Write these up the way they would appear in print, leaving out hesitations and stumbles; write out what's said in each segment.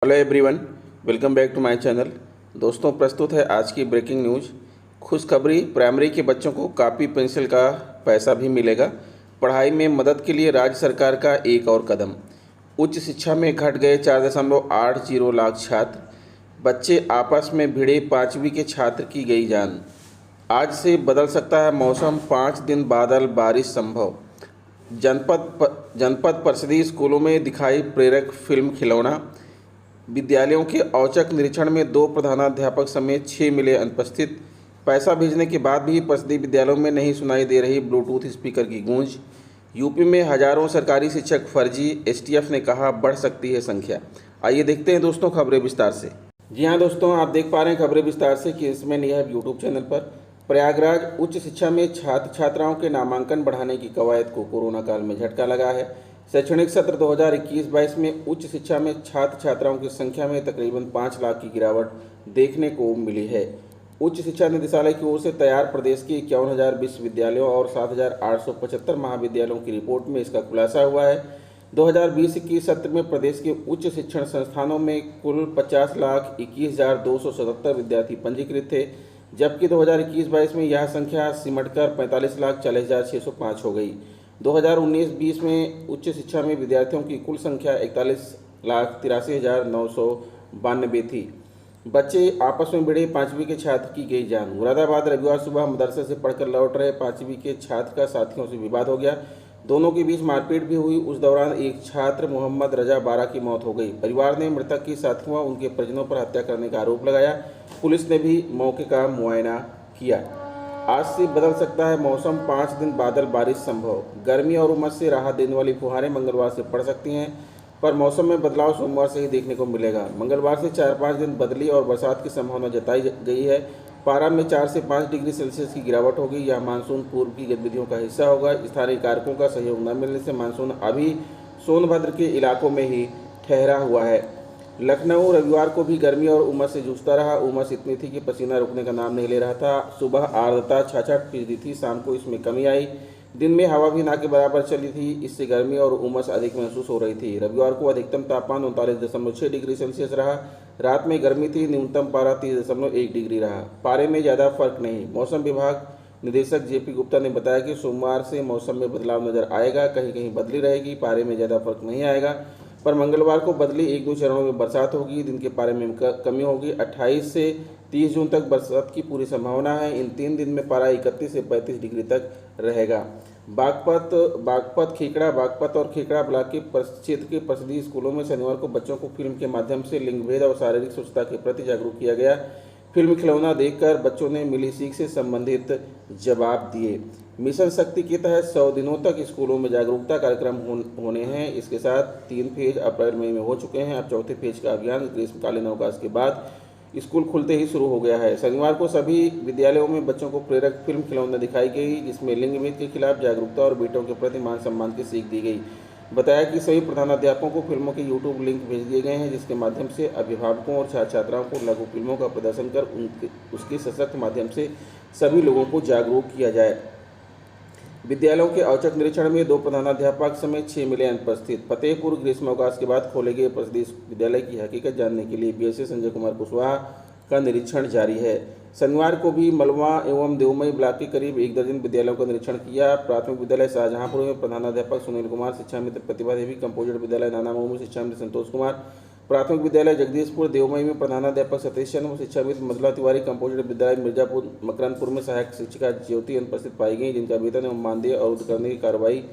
Hello everyone, welcome back to my channel. दोस्तों, प्रस्तुत है आज की ब्रेकिंग न्यूज़। खुशखबरी, प्राइमरी के बच्चों को कापी पेंसिल का पैसा भी मिलेगा। पढ़ाई में मदद के लिए राज्य सरकार का एक और कदम। उच्च शिक्षा में घट गए 4.80 लाख छात्र। बच्चे आपस में भिड़े, 5वीं के छात्र की गई जान। आज से बदल सकता है मौसम, 5 दिन बादल बारिश संभव। जनपद परिषदीय स्कूलों में दिखाई प्रेरक फिल्म खिलौना। विद्यालयों के औचक निरीक्षण में 2 प्रधानाध्यापक समेत 6 मिले अनुपस्थित। पैसा भेजने के बाद भी परिषदीय विद्यालयों में नहीं सुनाई दे रही ब्लूटूथ स्पीकर की गूंज। यूपी में हजारों सरकारी शिक्षक फर्जी, एसटीएफ ने कहा बढ़ सकती है संख्या। आइए देखते हैं दोस्तों खबरें विस्तार से। जी हाँ दोस्तों, आप देख पा रहे हैं खबरें विस्तार से कि इसमें नियब यूट्यूब चैनल पर। प्रयागराज उच्च शिक्षा में छात्र छात्राओं के नामांकन बढ़ाने की कवायद को कोरोना काल में झटका लगा है। शैक्षणिक सत्र 2021-22 में उच्च शिक्षा में छात्र छात्राओं की संख्या में तकरीबन 5 लाख की गिरावट देखने को मिली है। उच्च शिक्षा निदेशालय की ओर से तैयार प्रदेश के 51,000 विश्वविद्यालयों और 7,875 महाविद्यालयों की रिपोर्ट में इसका खुलासा हुआ है। 2020-21 सत्र में प्रदेश के उच्च शिक्षण संस्थानों में कुल 50,21,277 विद्यार्थी पंजीकृत थे, जबकि 2021-22 में यह संख्या सिमटकर 45,40,605 हो गई। 2019-20 में उच्च शिक्षा में विद्यार्थियों की कुल संख्या 41,83,992 थी। बच्चे आपस में भिड़े, 5वीं के छात्र की गई जान। मुरादाबाद रविवार सुबह मदरसे से पढ़कर लौट रहे 5वीं के छात्र का साथियों से विवाद हो गया। दोनों के बीच मारपीट भी हुई। उस दौरान एक छात्र मोहम्मद रजा बारा की मौत हो गई। परिवार ने मृतक की साथियों उनके परिजनों पर हत्या करने का आरोप लगाया। पुलिस ने भी मौके का मुआयना किया। आज से बदल सकता है मौसम, 5 दिन बादल बारिश संभव। गर्मी और उमस से राहत देने वाली फुहारें मंगलवार से पड़ सकती हैं, पर मौसम में बदलाव सोमवार से ही देखने को मिलेगा। मंगलवार से 4-5 दिन बदली और बरसात की संभावना जताई गई है। पारा में 4 से 5 डिग्री सेल्सियस की गिरावट होगी। यह मानसून पूर्व की गतिविधियों का हिस्सा होगा। स्थानीय कारकों का सहयोग न मिलने से मानसून अभी सोनभद्र के इलाकों में ही ठहरा हुआ है। लखनऊ रविवार को भी गर्मी और उमस से जूझता रहा। उमस इतनी थी कि पसीना रुकने का नाम नहीं ले रहा था। सुबह आर्द्रता 66% थी, शाम को इसमें कमी आई। दिन में हवा भी ना के बराबर चली थी, इससे गर्मी और उमस अधिक महसूस हो रही थी। रविवार को अधिकतम तापमान 39.6 डिग्री सेल्सियस रहा। रात में गर्मी थी, न्यूनतम पारा 30.1 डिग्री रहा। पारे में ज़्यादा फर्क नहीं। मौसम विभाग निदेशक जेपी गुप्ता ने बताया कि सोमवार से मौसम में बदलाव नजर आएगा। कहीं कहीं बदली रहेगी, पारे में ज़्यादा फर्क नहीं आएगा, पर मंगलवार को बदली 1-2 चरणों में बरसात होगी। दिन के पारे में कमी होगी। 28 से 30 जून तक बरसात की पूरी संभावना है। इन 3 दिन में पारा 31 से 35 डिग्री तक रहेगा। बागपत खेकड़ा और खेकड़ा ब्लॉक के क्षेत्र के परिषदीय स्कूलों में शनिवार को बच्चों को फिल्म के माध्यम से लिंग भेद और शारीरिक स्वच्छता के प्रति जागरूक किया गया। फिल्म खिलौना देखकर बच्चों ने मिली सीख से संबंधित जवाब दिए। मिशन शक्ति के तहत 100 दिनों तक स्कूलों में जागरूकता कार्यक्रम होने हैं। इसके साथ 3 फेज अप्रैल मई में हो चुके हैं। अब 4थे फेज का अभियान ग्रीष्मकालीन अवकाश के बाद स्कूल खुलते ही शुरू हो गया है। शनिवार को सभी विद्यालयों में बच्चों को प्रेरक फिल्म खिलौना दिखाई गई, जिसमें लिंग भेद के खिलाफ जागरूकता और बेटों के प्रति मान सम्मान की सीख दी गई। बताया कि सभी प्रधानाध्यापकों को फिल्मों के यूट्यूब लिंक भेज दिए गए हैं, जिसके माध्यम से अभिभावकों और छात्र छात्राओं को लघु फिल्मों का प्रदर्शन कर उसके सशक्त माध्यम से सभी लोगों को जागरूक किया जाए। विद्यालयों के औचक निरीक्षण में 2 प्रधानाध्यापक समेत 6 मिले अनुपस्थित। फतेहपुर ग्रीष्मावकाश के बाद खोले गए परिषदीय विद्यालय की हकीकत जानने के लिए बीएसए संजय कुमार कुशवाहा का निरीक्षण जारी है। शनिवार को भी मलवा एवं देवमई ब्लॉक के करीब 1 दर्जन विद्यालयों का निरीक्षण किया। प्राथमिक विद्यालय शाहजहांपुर में प्रधानाध्यापक सुनील कुमार, शिक्षा मित्र प्रतिभा देवी, कंपोजिट विद्यालय नाना मोमू शिक्षा मित्र संतोष कुमार, प्राथमिक विद्यालय जगदीशपुर देवमई में प्रधानाध्यापक सतीश चंद्र, शिक्षा मित्र मधुला तिवारी, कंपोजिट विद्यालय मिर्जापुर मकरंदपुर में सहायक शिक्षिका ज्योति अनुपस्थित पाई गई, जिनका वेतन एवं मानदेय अवरुद्ध करने की कार्रवाई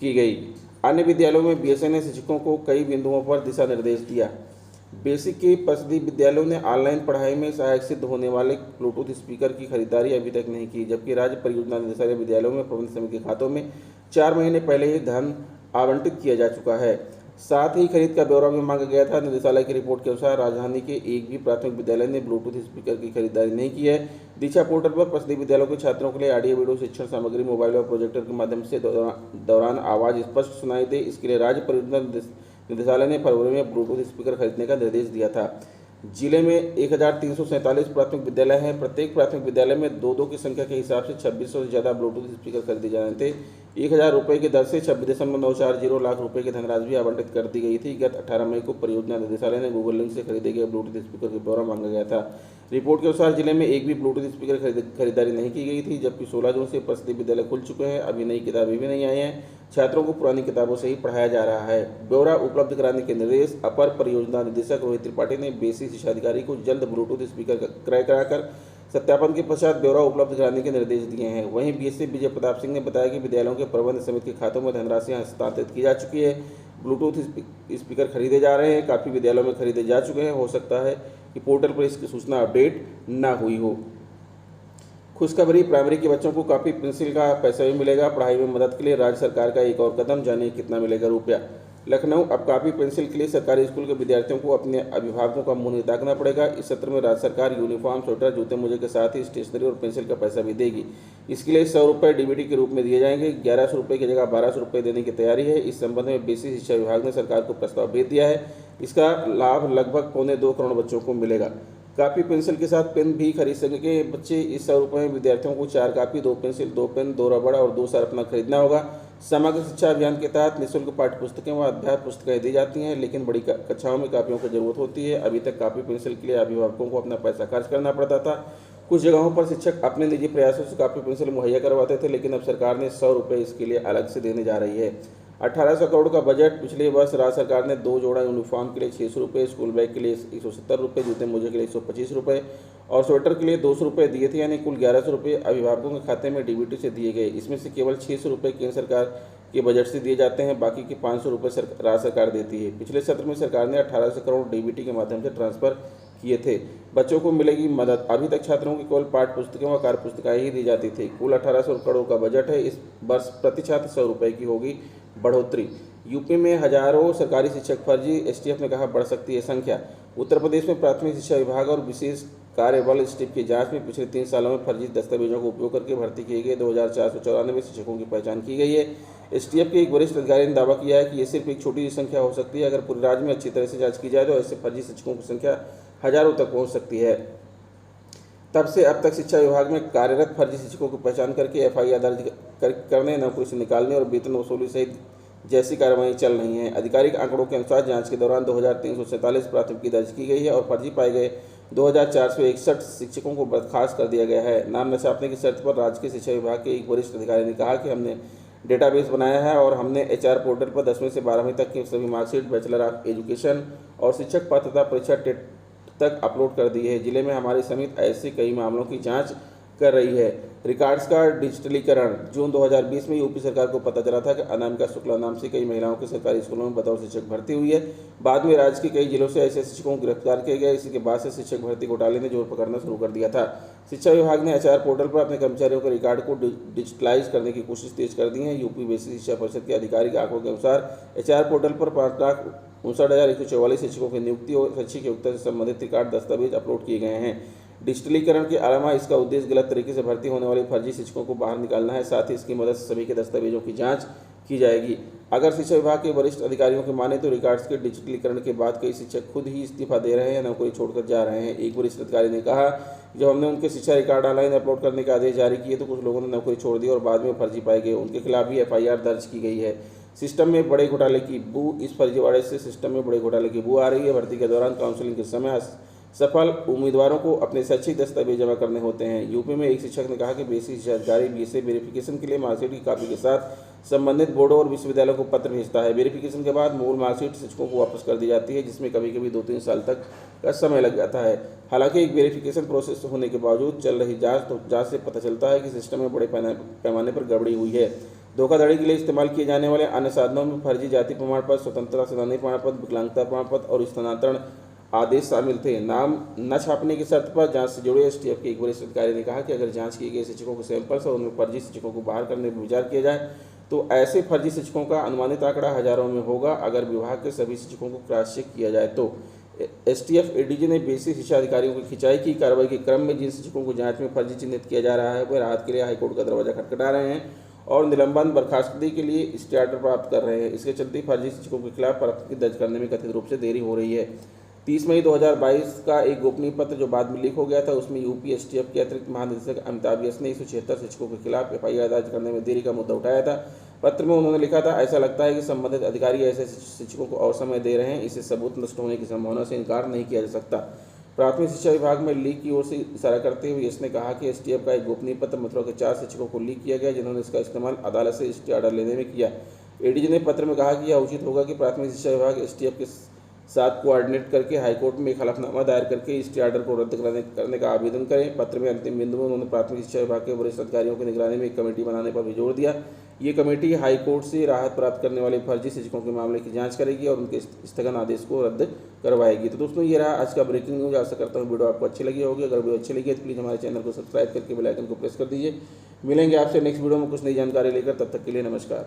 की गई। अन्य विद्यालयों में बीएसए ने शिक्षकों को कई बिंदुओं पर दिशा निर्देश दिया। बेसिक के परिषदीय विद्यालयों ने ऑनलाइन पढ़ाई में सहायक सिद्ध होने वाले ब्लूटूथ स्पीकर की खरीदारी अभी तक नहीं की, जबकि राज्य परियोजना निदेशालय विद्यालयों में प्रबंध समिति के खातों में 4 महीने पहले ही धन आवंटित किया जा चुका है। साथ ही खरीद का ब्यौरा भी मांगा गया था। निदेशालय की रिपोर्ट के अनुसार राजधानी के एक भी प्राथमिक विद्यालय ने ब्लूटूथ स्पीकर की खरीदारी नहीं की है। दीक्षा पोर्टल पर परिषदीय विद्यालयों के छात्रों के लिए ऑडियो वीडियो शिक्षण सामग्री मोबाइल और प्रोजेक्टर के माध्यम से दौरान आवाज़ स्पष्ट सुनाई दे, इसके लिए राज्य परियोजना निदेशालय ने फरवरी में ब्लूटूथ स्पीकर खरीदने का निर्देश दिया था। जिले में 1347 प्राथमिक विद्यालय हैं। प्रत्येक प्राथमिक विद्यालय में दो की संख्या के हिसाब से 2600 से ज़्यादा ब्लूटूथ स्पीकर खरीदे जा रहे थे। 1000 रुपये की दर से 26.940 लाख रुपए की धनराशि भी आवंटित कर दी गई थी। गत 18 मई को परियोजना निदेशालय ने गूगल लिंक से खरीदे गए ब्लूटूथ स्पीकर का ब्यौरा मांगा गया था। रिपोर्ट के अनुसार जिले में एक भी ब्लूटूथ स्पीकर खरीदारी नहीं की गई थी, जबकि 16 जून से परिषदीय विद्यालय खुल चुके हैं। अभी नई किताबें भी नहीं आई हैं। छात्रों को पुरानी किताबों से ही पढ़ाया जा रहा है। ब्यौरा उपलब्ध कराने के निर्देश अपर परियोजना निदेशक रोहित त्रिपाठी ने बेसिक शिक्षा अधिकारी को जल्द ब्लूटूथ स्पीकर क्रय कराकर सत्यापन के पश्चात ब्यौरा उपलब्ध कराने के निर्देश दिए हैं। वहीं बीएससी विजय प्रताप सिंह ने बताया कि विद्यालयों के प्रबंध समिति के खातों में धनराशि हस्तांतरित की जा चुकी है। ब्लूटूथ स्पीकर खरीदे जा रहे हैं, काफ़ी विद्यालयों में खरीदे जा चुके हैं। हो सकता है कि पोर्टल पर इसकी सूचना अपडेट ना हुई हो। खुशखबरी, प्राइमरी के बच्चों को कॉपी पेंसिल का पैसा भी मिलेगा। पढ़ाई में मदद के लिए राज्य सरकार का एक और कदम, जानिए कितना मिलेगा रुपया। लखनऊ, अब कॉपी पेंसिल के लिए सरकारी स्कूल के विद्यार्थियों को अपने अभिभावकों का मुंह नहीं ताकना पड़ेगा। इस सत्र में राज्य सरकार यूनिफॉर्म, स्वेटर, जूते मोजे के साथ ही स्टेशनरी और पेंसिल का पैसा भी देगी। इसके लिए 100 रुपये डीबीटी के रूप में दिए जाएंगे। 1100 रुपये की जगह 1200 रुपये देने की तैयारी है। इस संबंध में बेसिक शिक्षा विभाग ने सरकार को प्रस्ताव भेज दिया है। इसका लाभ लगभग 2.25 करोड़ बच्चों को मिलेगा। कापी पेंसिल के साथ पेन भी खरीद सकेंगे बच्चे। इस 100 रुपये में विद्यार्थियों को 4 कापी, 2 पेंसिल, 2 पेन, 2 रबड़ और 2 शार्पनर खरीदना होगा। समग्र शिक्षा अभियान के तहत निःशुल्क पाठ्य पुस्तकें व अध्याय पुस्तकें दी जाती हैं, लेकिन बड़ी कक्षाओं में कापियों की जरूरत होती है। अभी तक कापी पेंसिल के लिए अभिभावकों को अपना पैसा खर्च करना पड़ता था। कुछ जगहों पर शिक्षक अपने निजी प्रयासों से कापी पेंसिल मुहैया करवाते थे, लेकिन अब सरकार ने 100 रुपये इसके लिए अलग से देने जा रही है। 1800 करोड़ का बजट। पिछले वर्ष राज्य सरकार ने 2 जोड़ा यूनिफॉर्म के लिए 600 रुपये, स्कूल बैग के लिए 170 रुपये, जूते मोजे के लिए 125 रुपये और स्वेटर के लिए 200 रुपये दिए थे, यानी कुल 1100 रुपये अभिभावकों के खाते में डीबीटी से दिए गए। इसमें से केवल 600 रुपये केंद्र सरकार के बजट से दिए जाते हैं, बाकी के 500 रुपये राज्य सरकार देती है। पिछले सत्र में सरकार ने 1800 करोड़ डीबीटी के माध्यम से ट्रांसफर किए थे। बच्चों को मिलेगी मदद। अभी तक छात्रों को केवल पाठ्य पुस्तकें व कार्य पुस्तकें ही दी जाती थी। कुल 1800 करोड़ का बजट है। इस वर्ष प्रति छात्र 100 रुपये की होगी बढ़ोतरी। यूपी में हजारों सरकारी शिक्षक फर्जी, एसटीएफ ने कहा बढ़ सकती है संख्या। उत्तर प्रदेश में प्राथमिक शिक्षा विभाग और विशेष कार्य बल स्टीफ की जांच में पिछले 3 सालों में फर्जी दस्तावेजों का उपयोग करके भर्ती किए गए 2494 शिक्षकों की पहचान की गई है। एसटीएफ के एक वरिष्ठ अधिकारी ने दावा किया है कि ये सिर्फ एक छोटी सी संख्या हो सकती है। अगर पूरे राज्य में अच्छी तरह से जांच की जाए तो ऐसे फर्जी शिक्षकों की संख्या हजारों तक पहुंच सकती है। तब से अब तक शिक्षा विभाग में कार्यरत फर्जी शिक्षकों की पहचान करके एफआईआर दर्ज करने, नौकरी से निकालने और वेतन वसूली सहित जैसी कार्रवाई चल रही हैं। आधिकारिक आंकड़ों के अनुसार जांच के दौरान 2347 प्राथमिकी दर्ज की गई है और फर्जी पाए गए 2461 शिक्षकों को बर्खास्त कर दिया गया है। नाम न छापने की शर्त पर राज्य के शिक्षा विभाग के एक वरिष्ठ अधिकारी ने कहा कि हमने डेटाबेस बनाया है और हमने एचआर पोर्टल पर 10वीं से 12वीं तक की सभी मार्कशीट, बैचलर ऑफ एजुकेशन और शिक्षक पात्रता परीक्षा टेट तक अपलोड कर दी है। जिले में हमारी समिति ऐसे कई मामलों की जांच कर रही है। रिकॉर्ड्स का डिजिटलीकरण। जून 2020 में यूपी सरकार को पता चला था कि अनामिका शुक्ला नाम से कई महिलाओं के सरकारी स्कूलों में बतौर शिक्षक भर्ती हुई है। बाद में राज्य के कई जिलों से ऐसे शिक्षकों को गिरफ्तार किया गया। इसी के बाद से शिक्षक भर्ती घोटाले ने जोर पकड़ना शुरू कर दिया था। शिक्षा विभाग ने एचआर पोर्टल पर अपने कर्मचारियों के रिकॉर्ड को डिजिटलाइज करने की कोशिश तेज कर दी है। यूपी बेसिक शिक्षा परिषद के आधिकारिक आंकड़ों के अनुसार एचआर पोर्टल पर 5,59,144 शिक्षकों की नियुक्ति और शैक्षिक योग्यता से संबंधित रिकॉर्ड दस्तावेज अपलोड किए गए हैं। डिजिटलीकरण के अलावा इसका उद्देश्य गलत तरीके से भर्ती होने वाले फर्जी शिक्षकों को बाहर निकालना है। साथ ही इसकी मदद से सभी के दस्तावेजों की जांच की जाएगी। अगर शिक्षा विभाग के वरिष्ठ अधिकारियों की माने तो रिकॉर्ड्स के डिजिटलीकरण के बाद कई शिक्षक खुद ही इस्तीफा दे रहे हैं या नौकरी छोड़कर जा रहे हैं। एक वरिष्ठ अधिकारी ने कहा, जब हमने उनके शिक्षा रिकॉर्ड ऑनलाइन अपलोड करने के आदेश जारी किए तो कुछ लोगों ने नौकरी छोड़ दी और बाद में फर्जी पाए गए। उनके खिलाफ भी एफआईआर दर्ज की गई है। सिस्टम में बड़े घोटाले की बू। इस फर्जीवाड़े से सिस्टम में बड़े घोटाले की बू आ रही है। भर्ती के दौरान काउंसलिंग के समय सफल उम्मीदवारों को अपने शैक्षिक दस्तावेज जमा करने होते हैं। यूपी में एक शिक्षक ने कहा कि बेसिक शिक्षा अधिकारी बीएसए वेरिफिकेशन के लिए मार्कशीट की कॉपी के साथ संबंधित बोर्डों और विश्वविद्यालयों को पत्र भेजता है। वेरिफिकेशन के बाद मूल मार्कशीट शिक्षकों को वापस कर दी जाती है, जिसमें कभी कभी 2-3 साल तक का समय लग जाता है। हालांकि एक वेरिफिकेशन प्रोसेस होने के बावजूद चल रही जांच से पता चलता है कि सिस्टम में बड़े पैमाने पर गड़बड़ी हुई है। धोखाधड़ी के लिए इस्तेमाल किए जाने वाले अन्य साधनों में फर्जी जाति प्रमाण पत्र, स्वतंत्रता सेनानी प्रमाण पत्र, विकलांगता प्रमाण पत्र और स्थानांतरण आदेश शामिल थे। नाम न छापने की शर्त पर जांच से जुड़े एसटीएफ के एक वरिष्ठ अधिकारी ने कहा कि अगर जांच किए गए शिक्षकों के सैंपल्स और उनमें फर्जी शिक्षकों को बाहर करने पर विचार किया जाए तो ऐसे फर्जी शिक्षकों का अनुमानित आंकड़ा हजारों में होगा। अगर विभाग के सभी शिक्षकों को क्रॉस चेक किया जाए तो एसटीएफ एडीजी ने बेसिक शिक्षा अधिकारियों की खिंचाई की कार्रवाई के क्रम में जिन शिक्षकों को जांच में फर्जी चिन्हित किया जा रहा है वे राहत के लिए हाईकोर्ट का दरवाजा खटखटा रहे हैं और निलंबन बर्खास्तगी के लिए स्टे ऑर्डर प्राप्त कर रहे हैं। इसके चलते फर्जी शिक्षकों के खिलाफ प्राथमिकी दर्ज करने में कथित रूप से देरी हो रही है। 30 मई 2022 का एक गोपनीय पत्र जो बाद में लीक हो गया था, उसमें यूपी एसटीएफ के अतिरिक्त महानिदेशक अमिताभ यस ने 176 शिक्षकों के खिलाफ एफआईआर दर्ज करने में देरी का मुद्दा उठाया था। पत्र में उन्होंने लिखा था, ऐसा लगता है कि संबंधित अधिकारी ऐसे शिक्षकों को और समय दे रहे हैं, इससे सबूत नष्ट होने की संभावना से इनकार नहीं किया जा सकता। प्राथमिक शिक्षा विभाग में लीक की ओर से इशारा करते हुए इसने कहा कि एसटीएफ का एक गोपनीय पत्र मथुरा के 4 शिक्षकों को लीक किया गया, जिन्होंने इसका इस्तेमाल अदालत से स्टे ऑर्डर लेने में किया। एडीजी ने पत्र में कहा कि यह उचित होगा कि प्राथमिक शिक्षा विभाग एसटीएफ के साथ कोऑर्डिनेट करके हाईकोर्ट में एक हलफनामा दायर करके स्टे ऑर्डर को रद्द करने का आवेदन करें। पत्र में अंतिम बिंदु में उन्होंने प्राथमिक शिक्षा विभाग के वरिष्ठ अधिकारियों की निगरानी में एक कमेटी बनाने पर भी जोर दिया। ये कमेटी हाईकोर्ट से राहत प्राप्त करने वाले फर्जी शिक्षकों के मामले की जांच करेगी और उनके स्थगन आदेश को रद्द करवाएगी। तो दोस्तों, ये रहा आज का ब्रेकिंग न्यूज। आशा करता हूँ वीडियो आपको अच्छी लगी होगी। अगर वीडियो अच्छी लगी तो प्लीज़ हमारे चैनल को सब्सक्राइब करके बेल आइकन को प्रेस कर दीजिए। मिलेंगे आपसे नेक्स्ट वीडियो में कुछ नई जानकारी लेकर, तब तक के लिए नमस्कार।